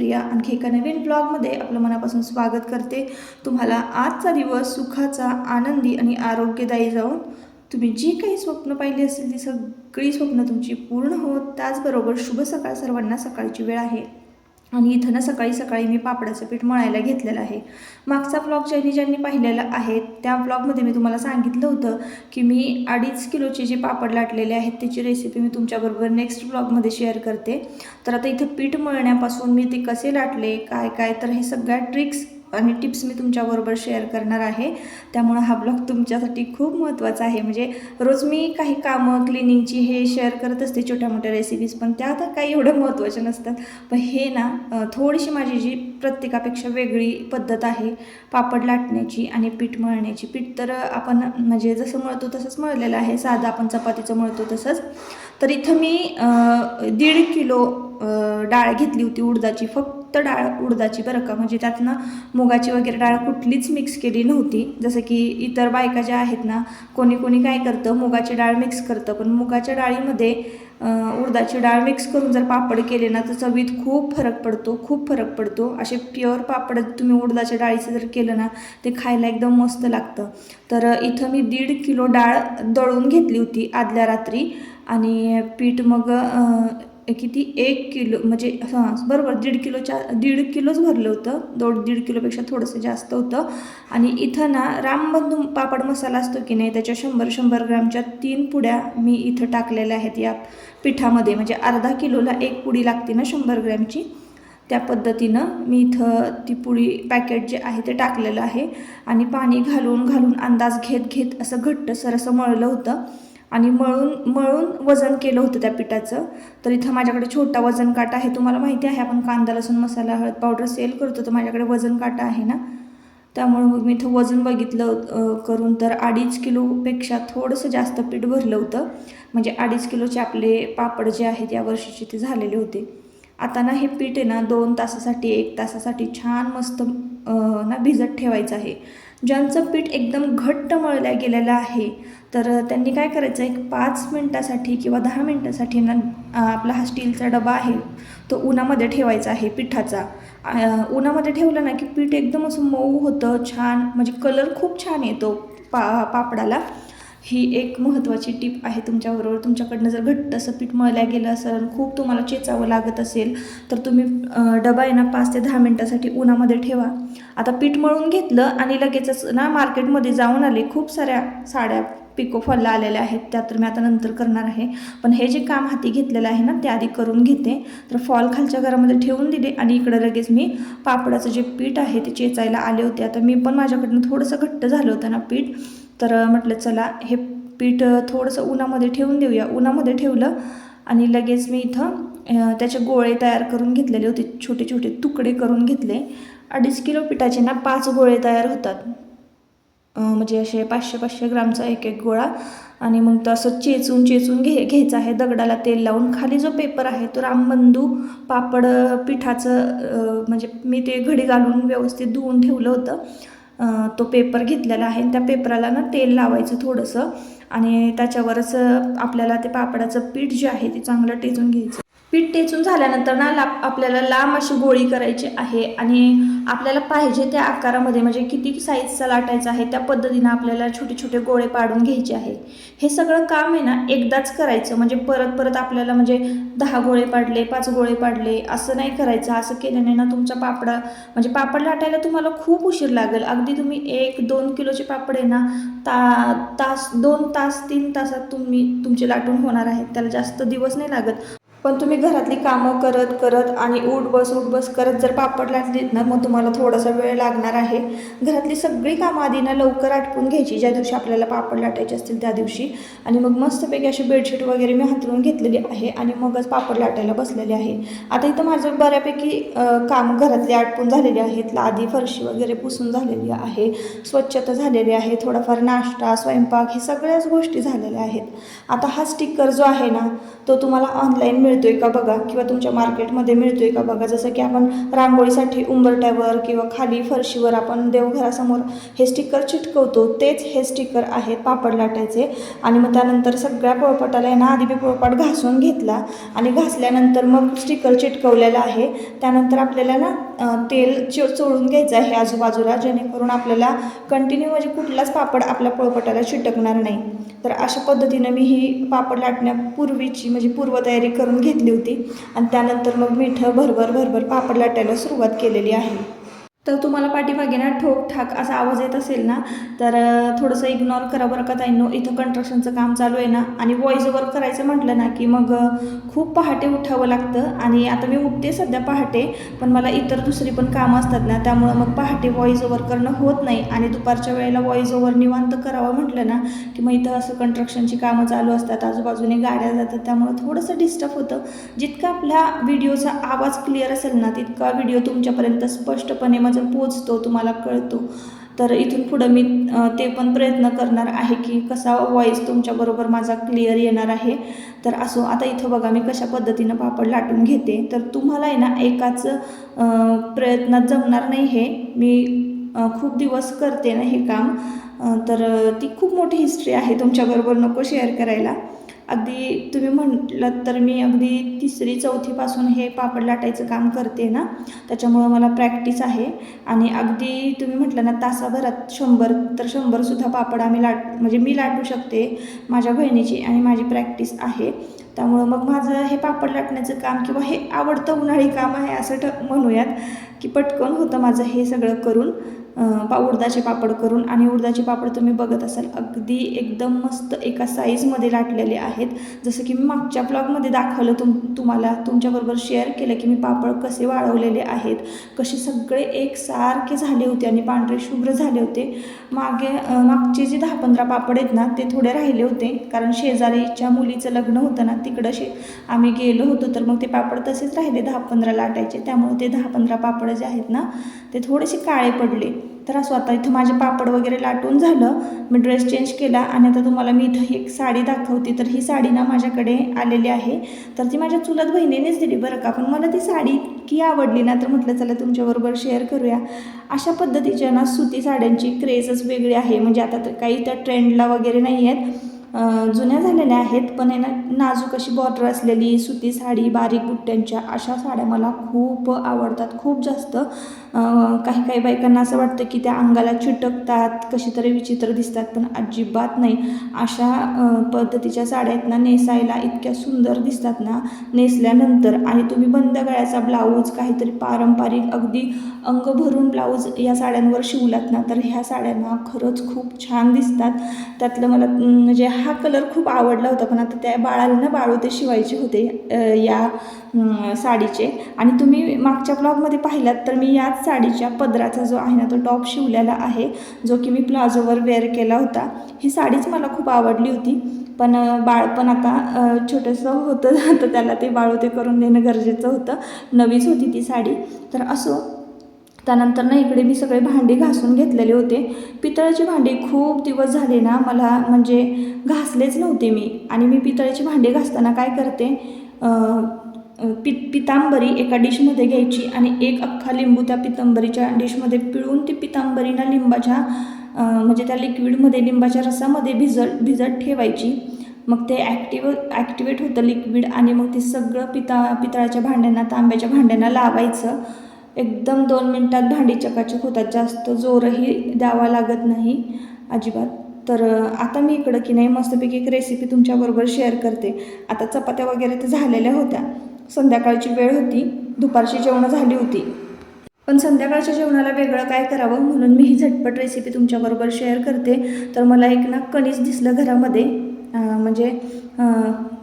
प्रिया आणखी एका नवीन ब्लॉगमध्ये आपलं मनापासून स्वागत करते। तुम्हाला आजचा दिवस सुखाचा, आनंदी आणि आरोग्यदायी जाऊन तुम्ही जी काही स्वप्न पाहिली असतील ती सगळी स्वप्न तुमची पूर्ण होत। त्याचबरोबर शुभ सकाळ सर्वांना। सकाळची वेळ आहे आणि इथं ना सकाळी सकाळी मी पापडाचं पीठ मळायला घेतलेलं आहे। मागचा ब्लॉग ज्यांनी पाहिलेला आहे त्या ब्लॉगमध्ये मी तुम्हाला सांगितलं होतं की मी 2.5 किलोचे जे पापड लाटलेले आहेत त्याची रेसिपी मी तुमच्याबरोबर नेक्स्ट ब्लॉगमध्ये शेअर करते। तर आता इथं पीठ मळण्यापासून मी ते कसे लाटले काय तर हे सगळ्या ट्रिक्स आणि टिप्स मी तुमच्याबरोबर शेअर करणार आहे। त्यामुळे हा ब्लॉग तुमच्यासाठी खूप महत्त्वाचा आहे। म्हणजे रोज मी काही कामं क्लिनिंगची हे शेअर करत असते, छोट्या मोठ्या रेसिपीज, पण त्या आता काही एवढं महत्त्वाच्या नसतात। पण हे ना थोडीशी माझी जी प्रत्येकापेक्षा वेगळी पद्धत आहे पापड लाटण्याची आणि पीठ मळण्याची। पीठ तर आपण म्हणजे जसं मळतो तसंच मळलेलं आहे, साधं आपण चपातीचं मळतो तसंच। तर इथं मी 1.5 किलो डाळ घेतली होती उडदाची, फक्त डाळ उडदाची बरं का, म्हणजे त्यातनं मुगाची वगैरे डाळ कुठलीच मिक्स केली नव्हती। जसं की इतर बायका ज्या आहेत ना, कोणी काय करतं मुगाची डाळ मिक्स करतं, पण मुगाच्या डाळीमध्ये उडदाची डाळ मिक्स करून जर पापड केले ना तर चवीत खूप फरक पडतो। असे प्युअर पापड तुम्ही उडदाच्या डाळीचं जर केलं ना ते खायला एकदम मस्त लागतं। तर इथं मी 1.5 किलो डाळ दळून घेतली होती आदल्या रात्री आणि पीठ मग किती 1 किलो म्हणजे हां बरोबर 1.5 किलोच भरलं होतं। 1.5 किलोपेक्षा थोडंसं जास्त होतं। आणि इथं ना रामबंधू पापड मसाला असतो की नाही, त्याच्या 100 ग्रामच्या 3 पुड्या मी इथं टाकलेल्या आहेत या पिठामध्ये। म्हणजे अर्धा किलोला 1 पुडी लागते ना 100 ग्रॅमची, त्या पद्धतीनं मी इथं ती पुडी पॅकेट जे आहे ते टाकलेलं आहे। आणि पाणी घालून अंदाज घेत असं घट्टसर असं मळलं होतं आणि मळून वजन केलं होतं त्या पिठाचं। तर इथं माझ्याकडे छोटा वजन काटा आहे, तुम्हाला माहिती आहे आपण कांदा लसूण मसाला हळद पावडर सेल करतो, तर माझ्याकडे वजन काटा आहे ना, त्यामुळे मग मी इथं वजन बघितलं करून तर 2.5 किलोपेक्षा थोडंसं जास्त पीठ भरलं होतं। म्हणजे 2.5 किलोचे आपले पापड जे आहेत या वर्षीचे ते झालेले होते। आता ना हे पीठ आहे ना 2 तासासाठी 1 तासासाठी छान मस्त ना भिजत ठेवायचं आहे। ज्यांचं पीठ एकदम घट्ट मळलं गेलेलं आहे तर त्यांनी काय करायचं, एक 5 मिनटासाठी किंवा 10 मिनटासाठी ना आपला हा स्टीलचा डबा आहे तो उन्हामध्ये ठेवायचा आहे पिठाचा। उन्हामध्ये ठेवलं ना की पीठ एकदम असं मऊ होतं, छान म्हणजे कलर खूप छान येतो पापडाला। ही एक महत्त्वाची टीप आहे तुमच्याबरोबर। तुमच्याकडनं जर घट्ट असं पीठ मळलं गेलं असेल, खूप तुम्हाला चेचावं लागत असेल तर तुम्ही डबा आहे ना 5 ते 10 मिनटासाठी उन्हामध्ये ठेवा। आता पीठ मळून घेतलं आणि लगेचच ना मार्केटमध्ये जाऊन आले, खूप साऱ्या साड्या पिको फॉलला आलेल्या आहेत, त्या तर मी आता नंतर करणार आहे। पण हे जे काम हाती घेतलेलं आहे ना ते आधी करून घेते। तर फॉल खालच्या घरामध्ये ठेवून दिले आणि इकडं लगेच मी पापडाचं जे पीठ आहे ते चेचायला आले होते। आता मी पण माझ्याकडनं थोडंसं घट्ट झालं होतं ना पीठ, तर म्हटलं चला हे पीठ थोडंसं उन्हामध्ये ठेवून देऊया। उन्हामध्ये ठेवलं आणि लगेच मी इथं त्याचे गोळे तयार करून घेतलेले होते, छोटे छोटे तुकडे करून घेतले। 2.5 किलो पिठाचे ना 5 गोळे तयार होतात, म्हणजे असे 500 ग्रामचा एक गोळा। आणि मग तो असं चेचून घ्यायचं आहे दगडाला तेल लावून। खाली जो पेपर आहे तो रामबंधू पापड पिठाचं, म्हणजे मी ते घडी घालून व्यवस्थित धुवून ठेवलं होतं, तो पेपर घेतलेला आहे। त्या पेपराला ना तेल लावायचं थोडंसं आणि त्याच्यावरच आपल्याला ते पापडाचं पीठ जे आहे ते चांगलं टेचून घ्यायचं। पीठ टेचून झाल्यानंतर ना आपल्याला लांब अशी गोळी करायची आहे आणि आपल्याला पाहिजे त्या आकारामध्ये, म्हणजे किती साईजचा लाटायचा आहे त्या पद्धतीनं आपल्याला छोटे छोटे गोळे पाडून घ्यायचे आहे। हे सगळं काम आहे ना एकदाच करायचं, म्हणजे परत आपल्याला म्हणजे 10 गोळे पाडले 5 गोळे पाडले असं नाही करायचं। असं केल्याने ना तुमच्या म्हणजे पापड लाटायला तुम्हाला खूप उशीर लागेल। अगदी तुम्ही 1-2 किलोचे पापड आहे ना 2 तास 3 तासात तुमचे लाटून होणार आहेत, त्याला जास्त दिवस नाही लागत। पण तुम्ही घरातली कामं करत आणि उठ बस करत जर पापड लाटलीत ना मग तुम्हाला थोडासा वेळ लागणार आहे। घरातली सगळी कामं आधी ना लवकर आटपून घ्यायची ज्या दिवशी आपल्याला पापड लाटायचे असतील त्या दिवशी। आणि मग मस्तपैकी अशी बेडशीट वगैरे मी हातरून घेतलेली आहे आणि मगच पापड लाटायला बसलेले आहे। आता इथं माझं बऱ्यापैकी काम घरातली आटपून झालेली आहेत, लादी फरशी वगैरे पुसून झालेली आहे, स्वच्छता झालेली आहे, थोडाफार नाश्ता स्वयंपाक हे सगळ्याच गोष्टी झालेल्या आहेत। आता हा स्टिकर जो आहे ना तो तुम्हाला ऑनलाईन मिळतो मिळतोय का बघा, किंवा तुमच्या मार्केटमध्ये मिळतोय का बघा. जसं की आपण रांगोळीसाठी उंबरट्यावर किंवा खाली फरशीवर आपण देवघरासमोर हे स्टिकर चिटकवतो, तेच हे स्टिकर आहेत पापड लाटायचे. आणि मग त्यानंतर सगळ्या पोळपाटाला आहे ना, आधी मी पोळपाट घासून घेतला आणि घासल्यानंतर मग स्टिकर चिटकवलेलं आहे. त्यानंतर आपल्याला ना तेल चोळून घ्यायचं आहे आजूबाजूला, जेणेकरून आपल्याला कंटिन्यू म्हणजे कुठलाच पापड आपल्या पोळपाटाला चिटकणार नाही. तर अशा पद्धतीनं मी ही पापड लाटण्यापूर्वीची म्हणजे पूर्वतयारी करून घेतली होती आणि त्यानंतर मग मीठ भरभर पापड लाटायला सुरुवात केलेली आहे. तर तुम्हाला पाठीमागे ना ठोक ठाक असा आवाज येत असेल ना, तर थोडंसं इग्नोर करा बरं का ताईंनो. इथं कन्स्ट्रक्शनचं काम चालू आहे ना, आणि व्हॉइस ओव्हर करायचं म्हटलं ना की मग खूप पहाटे उठावं लागतं. आणि आता मी उठते सध्या पहाटे, पण मला इतर दुसरी पण कामं असतात ना, त्यामुळं मग पहाटे व्हॉइस ओव्हर करणं होत नाही. आणि दुपारच्या वेळेला व्हॉइस ओव्हर निवांत करावं म्हटलं ना की मग इथं असं कन्स्ट्रक्शनची कामं चालू असतात, आजूबाजूने गाड्या जातात, त्यामुळं थोडंसं डिस्टर्ब होतं. जितका आपल्या व्हिडिओचा आवाज क्लिअर असेल ना, तितका व्हिडिओ तुमच्यापर्यंत स्पष्टपणे पोचतो, तुम्हाला कळतो. तर इथून पुढं मी ते पण प्रयत्न करणार आहे की कसा व्हॉइस तुमच्याबरोबर माझा क्लिअर येणार आहे. तर असो, आता इथं बघा मी कशा पद्धतीनं पापड लाटून घेते. तर तुम्हाला आहे ना एकाच प्रयत्नात जमणार नाही हे. मी खूप दिवस करते ना हे काम, तर ती खूप मोठी हिस्ट्री आहे तुमच्याबरोबर, नको शेअर करायला. अगदी तुम्ही म्हटलं तर मी अगदी 3री-4थीपासून हे पापड लाटायचं काम करते ना, त्याच्यामुळं मला प्रॅक्टिस आहे. आणि अगदी तुम्ही म्हटलं ना तासाभरात 100 तर 100सुद्धा पापड म्हणजे मी लाटू शकते, माझ्या बहिणीची आणि माझी प्रॅक्टिस आहे. त्यामुळं मग माझं हे पापड लाटण्याचं काम किंवा हे आवडतं उन्हाळी काम आहे असं म्हणूयात, की पटकन होतं माझं हे सगळं करून, उडदाचे पापड करून. आणि उडदाचे पापड तुम्ही बघत असाल अगदी एकदम मस्त एका साईजमध्ये लाटलेले आहेत. जसं की मी मागच्या ब्लॉगमध्ये दाखवलं, तुम्हाला तुमच्याबरोबर शेअर केलं की मी पापड कसे वाळवलेले आहेत, कसे सगळे एकसारखे झाले होते आणि पांढरे शुभ्र झाले होते. मागचे जे 10-15 पापड आहेत ना, ते थोडे राहिले होते, कारण शेजारीच्या मुलीचं लग्न होतं ना, तिकडं आम्ही गेलो होतो. तर मग ते पापड तसेच राहिले 10-15 लाटायचे, त्यामुळे ते 10-15 पापड जे आहेत ना ते थोडेसे काळे पडले. तर असं आता इथं माझे पापड वगैरे लाटून झालं, मी ड्रेस चेंज केला आणि आता तुम्हाला मी इथं एक साडी दाखवते. तर ही साडी ना माझ्याकडे आलेली आहे, तर ती माझ्या चुलत बहिणीनेच दिली बरं का. पण मला ती साडी इतकी आवडली ना, तर म्हटलं चला तुमच्याबरोबर शेअर करूया. अशा पद्धतीच्या ना सुती साड्यांची क्रेजच वेगळी आहे. म्हणजे आता तर काही त्या ट्रेंडला वगैरे नाही आहेत, जुन्या झालेल्या आहेत, पण आहे ना नाजूक अशी बॉर्डर असलेली सुती साडी बारीक बुट्ट्यांच्या, अशा साड्या मला खूप आवडतात, खूप जास्त. काही बायकांना असं वाटतं की त्या अंगाला चिटकतात, कशी तरी विचित्र दिसतात, पण अजिबात नाही. अशा पद्धतीच्या साड्या आहेत ना, नेसायला इतक्या सुंदर दिसतात ना नेसल्यानंतर. आणि तुम्ही बंद गळ्याचा ब्लाऊज, काहीतरी पारंपरिक अगदी अंग भरून ब्लाऊज या साड्यांवर शिवलात ना, तर ह्या साड्यांना खरंच खूप छान दिसतात. त्यातलं मला म्हणजे हा कलर खूप आवडला होता, पण आता त्या बाळाला ना बाळोते शिवायचे होते या साडीचे. आणि तुम्ही मागच्या ब्लॉगमध्ये पाहिलात तर मी याच साडीच्या पदराचा जो आहे ना तो टॉप शिवलेला आहे, जो की मी प्लाझोवर वेअर केला होता. ही साडीच मला खूप आवडली होती, पण बाळपण आता छोटंसं होतं, तर त्याला ते बाळोते करून देणं गरजेचं होतं. नवीच होती ती साडी. तर असो, त्यानंतर ना इकडे मी सगळे भांडी घासून घेतलेले होते. पितळेची भांडी खूप दिवस झाले ना मला म्हणजे घासलेच नव्हते मी. आणि मी पितळेची भांडी घासताना काय करते, पितांबरी एका डिशमध्ये घ्यायची आणि एक अख्खा लिंबू त्या पितांबरीच्या डिशमध्ये पिळून ती पितांबरीना लिंबाच्या म्हणजे त्या लिक्विडमध्ये, लिंबाच्या रसामध्ये भिजत ठेवायची. मग ते ॲक्टिवेट होतं लिक्विड, आणि मग ते सगळं पितळाच्या भांड्यांना, तांब्याच्या भांड्यांना लावायचं. एकदम 2 मिनटात भांडी चकाचक होतात, जास्त जोरही द्यावा लागत नाही अजिबात. तर आता मी इकडं की नाही मस्तपैकी एक रेसिपी तुमच्याबरोबर शेअर करते. आता चपात्या वगैरे तर झालेल्या होत्या, संध्याकाळची वेळ होती, दुपारची जेवणं झाली होती, पण संध्याकाळच्या जेवणाला वेगळं काय करावं म्हणून मी ही झटपट रेसिपी तुमच्याबरोबर शेअर करते. तर मला एक ना कणीस दिसलं घरामध्ये, म्हणजे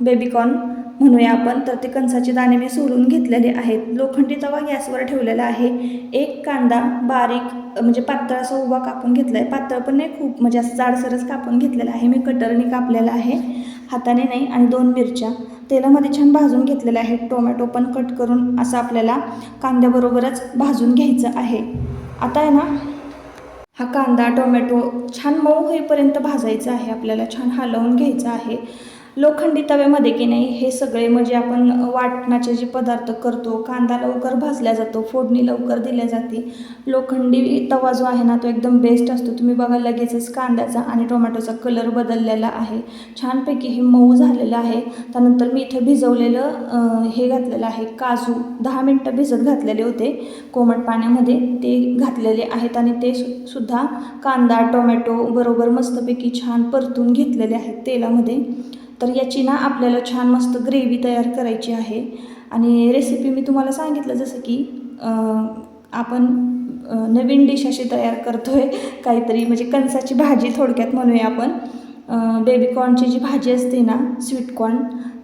बेबीकॉर्न म्हणूया आपण. तर ते कणसाचे दाणे मी सोलून घेतलेले आहेत. लोखंडी तवा गॅसवर ठेवलेला आहे. एक कांदा बारीक म्हणजे पातळ असा उभा कापून घेतला आहे, पातळ पण नाही खूप, म्हणजे असं जाडसरच कापून घेतलेला आहे. मी कटरने कापलेला आहे, हाताने नाही. आणि 2 मिरच्या तेलामध्ये छान भाजून घेतलेल्या आहेत. टोमॅटो पण कट करून असं आपल्याला कांद्याबरोबरच भाजून घ्यायचं आहे. आता आहे ना हा कांदा टोमॅटो छान मऊ होईपर्यंत भाजायचा आहे आपल्याला, छान हलवून घ्यायचा आहे. लोखंडी तव्यामध्ये की नाही हे सगळे म्हणजे आपण वाटणाचे जे पदार्थ करतो, कांदा लवकर भाजला जातो, फोडणी लवकर दिल्या जाते. लोखंडी तवा जो आहे ना तो एकदम बेस्ट असतो. तुम्ही बघा लगेचच कांद्याचा आणि टोमॅटोचा कलर बदललेला आहे, छानपैकी हे मऊ झालेलं आहे. त्यानंतर मी इथं भिजवलेलं हे घातलेलं आहे, काजू 10 मिनटं भिजत घातलेले होते कोमट पाण्यामध्ये, ते घातलेले आहेत आणि ते सुद्धा कांदा टोमॅटो बरोबर मस्तपैकी छान परतून घेतलेले आहेत तेलामध्ये. तर याची ना आपल्याला छान मस्त ग्रेव्ही तयार करायची आहे. आणि रेसिपी मी तुम्हाला सांगितलं जसं की आपण नवीन डिश अशी तयार करतो आहे काहीतरी, म्हणजे कणसाची भाजी थोडक्यात म्हणूया आपण. बेबीकॉर्नची जी भाजी असते ना, स्वीटकॉर्न,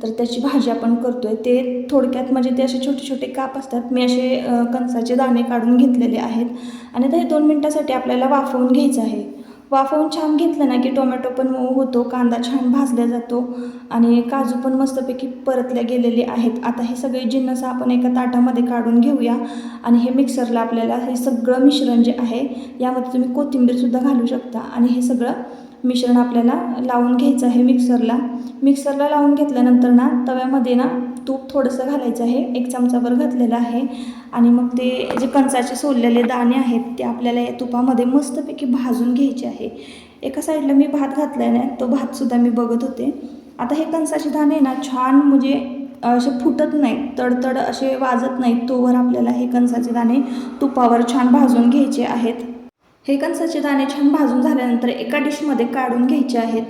तर त्याची भाजी आपण करतो आहे. ते थोडक्यात म्हणजे ते असे छोटे छोटे काप असतात, मी असे कणसाचे दाणे काढून घेतलेले आहेत आणि ते 2 मिनटासाठी आपल्याला वाफवून घ्यायचं आहे. वाफवून छान घेतलं ना की टोमॅटो पण मऊ होतो, कांदा छान भाजला जातो आणि काजू पण मस्तपैकी परतल्या गेलेले आहेत. आता हे सगळे जिन्नस आपण एका ताटामध्ये काढून घेऊया आणि हे मिक्सरला आपल्याला हे सगळं मिश्रण जे आहे यामध्ये तुम्ही कोथिंबीरसुद्धा घालू शकता आणि हे सगळं मिश्रण आपल्याला लावून घ्यायचं आहे मिक्सरला लावून घेतल्यानंतर ना तव्यामध्ये ना तूप थोडंसं घालायचं आहे, 1 चमचाभर घातलेलं आहे आणि मग ते जे कणसाचे सोललेले दाणे आहेत ते आपल्याला या तुपामध्ये मस्तपैकी भाजून घ्यायचे आहे. एका साईडला मी भात घातला आहे ना, तो भातसुद्धा मी बघत होते. आता हे कणसाचे दाणे ना छान म्हणजे असे फुटत नाहीत, तडतड असे वाजत नाहीत, तोवर आपल्याला हे कणसाचे दाणे तुपावर छान भाजून घ्यायचे आहेत. हे कणसाचे दाणे छान भाजून झाल्यानंतर एका डिशमध्ये काढून घ्यायचे आहेत.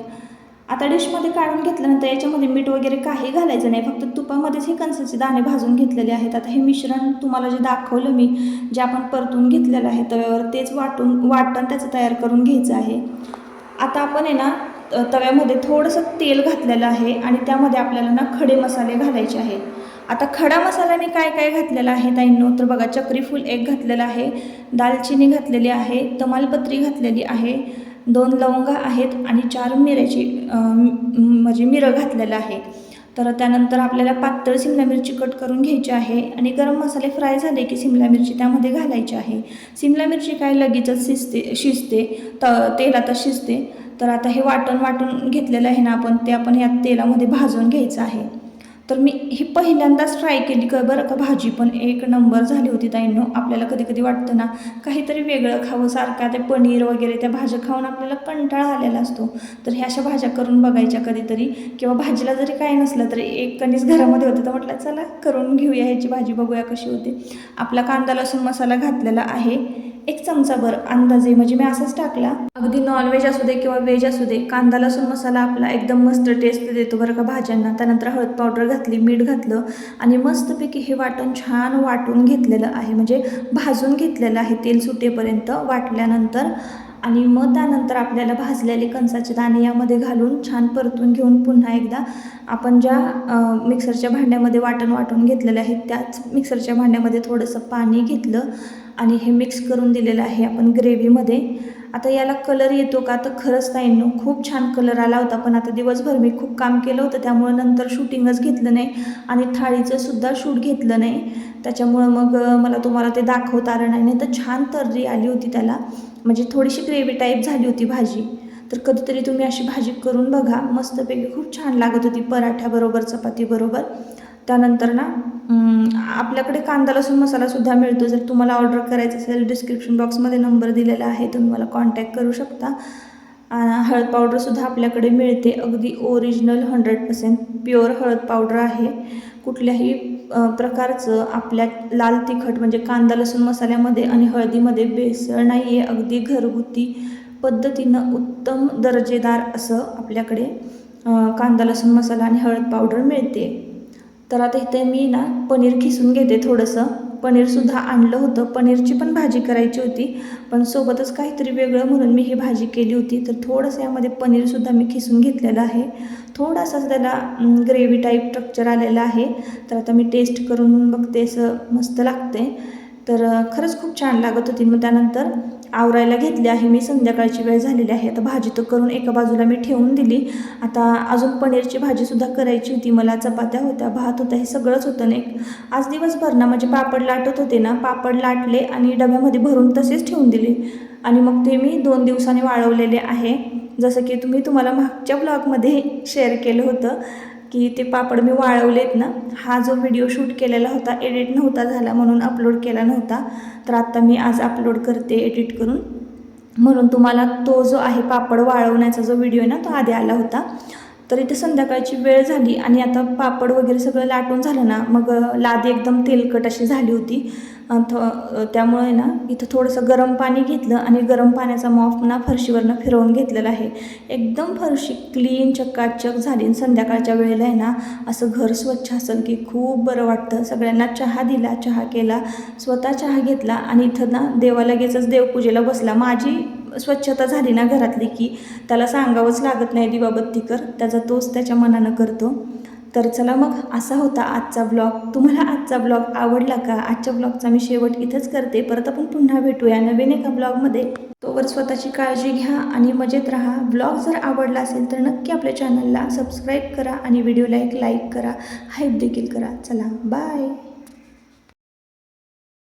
आता डिशमध्ये काढून घेतल्यानंतर याच्यामध्ये मीठ वगैरे काही घालायचं नाही, फक्त तुपामध्येच हे कणसाचे दाणे भाजून घेतलेले आहेत. आता हे मिश्रण तुम्हाला जे दाखवलं मी, जे आपण परतून घेतलेलं आहे तव्यावर, तेच वाटण त्याचं तयार करून घ्यायचं आहे. आता आपण आहे ना तव्यामध्ये थोडंसं तेल घातलेलं आहे आणि त्यामध्ये आपल्याला ना खडे मसाले घालायचे आहे. आता खडा मसाला मी काय काय घातलेला आहे ताईंनो, तर बघा चक्रीफूल 1 घातलेलं आहे, दालचिनी घातलेली आहे, तमालपत्री घातलेली आहे, 2 लवंगा आहेत आणि 4 मिऱ्याची म्हणजे मिरं घातलेलं आहे. तर त्यानंतर आपल्याला पातळ सिमला मिरची कट करून घ्यायची आहे आणि गरम मसाले फ्राय झाले की सिमला मिरची त्यामध्ये घालायची आहे. सिमला मिरची काय लगेचच शिजते तेलातच शिजते. तर आता हे वाटून घेतलेलं आहे ना आपण, ते आपण या तेलामध्ये भाजून घ्यायचं आहे. तर मी ही पहिल्यांदाच ट्राय केली बरं का, भाजी पण 1 नंबर झाली होती ताईंनो. आपल्याला कधी कधी वाटतं ना काहीतरी वेगळं खावं, सारखा ते पनीर वगैरे त्या भाज्या खाऊन आपल्याला कंटाळा आलेला असतो. तर ह्या अशा भाज्या करून बघायच्या कधीतरी, किंवा भाजीला जरी काय नसलं तरी एक कणीस घरामध्ये होतं तर म्हटलं चला करून घेऊया ह्याची भाजी, बघूया कशी होते. आपला कांदा लसूण मसाला घातलेला आहे 1 चमचाभर अंदाजे, म्हणजे मी असंच टाकला. अगदी नॉनव्हेज असू दे किंवा व्हेज असू दे, कांदा लसूण मसाला आपला एकदम मस्त टेस्ट देतो बरं का भाज्यांना. त्यानंतर हळद पावडर घातली, मीठ घातलं आणि मस्तपैकी हे वाटण छान वाटून घेतलेलं आहे, म्हणजे भाजून घेतलेलं आहे तेल सुटेपर्यंत वाटल्यानंतर. आणि मग त्यानंतर आपल्याला भाजलेले कणसाचे दाणे यामध्ये घालून छान परतून घेऊन पुन्हा एकदा आपण ज्या मिक्सरच्या भांड्यामध्ये वाटून घेतलेलं आहे त्याच मिक्सरच्या भांड्यामध्ये थोडंसं पाणी घेतलं आणि हे मिक्स करून दिलेलं आहे आपण ग्रेव्हीमध्ये. आता याला कलर येतो का, तर खरंच ताईंनो खूप छान कलर आला होता, पण आता दिवसभर मी खूप काम केलं होतं त्यामुळं नंतर शूटिंगच घेतलं नाही आणि थाळीचं सुद्धा शूट घेतलं नाही. त्याच्यामुळं मग मला तुम्हाला ते दाखवता आलं नाही, तर छान तर्री आली होती त्याला, म्हणजे थोडीशी ग्रेव्ही टाईप झाली होती भाजी. तर कधीतरी तुम्ही अशी भाजी करून बघा, मस्तपैकी खूप छान लागत होती पराठ्याबरोबर चपातीबरोबर. त्यानंतर ना आपल्याकडे कांदा लसूण मसालासुद्धा मिळतो, जर तुम्हाला ऑर्डर करायचं असेल डिस्क्रिप्शन बॉक्समध्ये नंबर दिलेला आहे, तुम्ही मला कॉन्टॅक्ट करू शकता. हळद पावडरसुद्धा आपल्याकडे मिळते, अगदी ओरिजिनल 100% प्युअर हळद पावडर आहे. कुठल्याही प्रकारचं आपल्या लाल तिखट म्हणजे कांदा लसूण मसाल्यामध्ये आणि हळदीमध्ये भेसळ नाही आहे, अगदी घरगुती पद्धतीनं उत्तम दर्जेदार असं आपल्याकडे कांदा लसूण मसाला आणि हळद पावडर मिळते. तर आता इथे मी ना पनीर खिसून घेते थोडंसं, पनीरसुद्धा आणलं होतं, पनीरची पण भाजी करायची होती, पण सोबतच काहीतरी वेगळं म्हणून मी ही भाजी केली होती. तर थोडंसं यामध्ये पनीरसुद्धा मी खिसून घेतलेलं आहे, थोडासा त्याला ग्रेव्ही टाईप स्ट्रक्चर आलेलं आहे. तर आता मी टेस्ट करून बघते, असं मस्त लागते. तर खरंच खूप छान लागत होती. मग त्यानंतर आवरायला घेतली आहे मी, संध्याकाळची वेळ झालेली आहे. आता भाजी तर करून एका बाजूला मी ठेवून दिली, आता अजून पनीरची भाजीसुद्धा करायची होती मला, चपात्या होत्या, भात होता, हे सगळंच होतं नाही. आज दिवसभर ना म्हणजे पापड लाटत होते ना, पापड लाटले आणि डब्यामध्ये भरून तसेच ठेवून दिले आणि मग ते मी 2 दिवसांनी वाळवलेले आहे. जसं की तुम्हाला मागच्या ब्लॉगमध्ये शेअर केलं होतं की ते पापड मी वाळवलेत ना, हा जो व्हिडिओ शूट केलेला होता एडिट नव्हता झाला म्हणून अपलोड केला नव्हता, तर आत्ता मी आज अपलोड करते एडिट करून, म्हणून तुम्हाला तो जो आहे पापड वाळवण्याचा जो व्हिडिओ आहे ना तो आधी आला होता. तर इथे संध्याकाळची वेळ झाली आणि आता पापड वगैरे सगळं लाटून झालं ना, मग लादी एकदम तेलकट अशी झाली होती. त्यामुळे ना इथं थोडंसं गरम पाणी घेतलं आणि गरम पाण्याचा मॉप ना फरशीवरनं फिरवून घेतलेला आहे. एकदम फरशी क्लीन चकाचक झाली. आणि संध्याकाळच्या वेळेला आहे ना असं घर स्वच्छ असेल की खूप बरं वाटतं. सगळ्यांना चहा दिला, चहा केला, स्वतः चहा घेतला आणि इथं ना देवा लगेचच देवपूजेला बसला. माझी स्वच्छता झाली ना घरातली की त्याला सांगावंच लागत नाही दिवाबत्ती कर, त्याचा तोच त्याच्या मनानं करतो. तर चला मग असा होता आजचा ब्लॉग. तुम्हाला आजचा ब्लॉग आवडला का? आजच्या ब्लॉगचा मी शेवट इथंच करते. परत आपण पुन्हा भेटूया नवीन एका ब्लॉगमध्ये. तोवर स्वतःची काळजी घ्या आणि मजेत राहा. ब्लॉग जर आवडला असेल तर नक्की आपल्या चॅनलला सबस्क्राईब करा आणि व्हिडिओला एक लाईक करा, हाईप देखील करा. चला बाय.